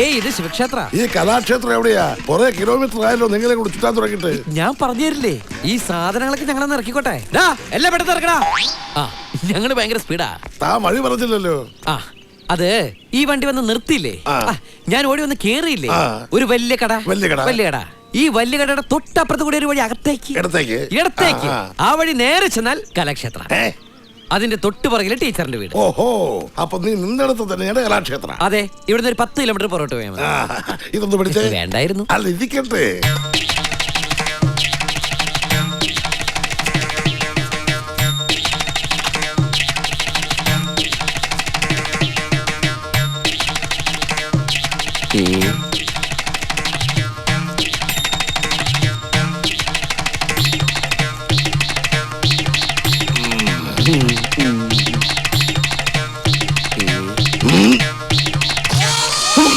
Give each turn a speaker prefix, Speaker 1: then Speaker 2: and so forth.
Speaker 1: ഏയ് ഇത് ശിവക്ഷേത്ര.
Speaker 2: ഈ കലാക്ഷേത്രം എവിടെയാ? കുറെ കിലോമീറ്റർ ആയല്ലോ നിങ്ങളെ കൂടെ ചുറ്റാൻ തുടങ്ങിട്ട്.
Speaker 1: ഞാൻ പറഞ്ഞു തരില്ലേ, ഈ സാധനങ്ങളൊക്കെ ഞങ്ങളൊന്ന് ഇറക്കിക്കോട്ടെ. എല്ലാം പെട്ടെന്ന് ഇറക്കടാ. ആ ഞങ്ങള് ഭയങ്കര സ്പീഡാ.
Speaker 2: താ വഴി പറഞ്ഞില്ലല്ലോ.
Speaker 1: ആ അത് ഈ വണ്ടി വന്ന് നിർത്തിയില്ലേ, ഞാൻ ഓടി വന്ന് കേറിയില്ലേ ഒരു വലിയ കട. വലിയ കട. ഈ വലിയ കടയുടെ തൊട്ടപ്പുറത്ത് കൂടി ഒരു വഴി അകത്തേക്ക് ഇടത്തേക്ക്. ആ വഴി നേരെ ചെന്നാൽ കലാക്ഷേത്ര. അതിന്റെ തൊട്ട് പുറകിലെ ടീച്ചറിന്റെ വീട്.
Speaker 2: ഓഹോ, അപ്പൊ നീ നിന്നിടത്ത് തന്നെയാണ് കലാക്ഷേത്ര?
Speaker 1: അതെ, ഇവിടുന്ന് ഒരു 10 കിലോമീറ്റർ പുറകോട്ട് പോയാൽ മതി.
Speaker 2: ഇതൊന്ന് പിടിച്ചേ.
Speaker 1: വേണ്ടായിരുന്നു.
Speaker 2: അല്ല ഇരിക്കട്ടെ.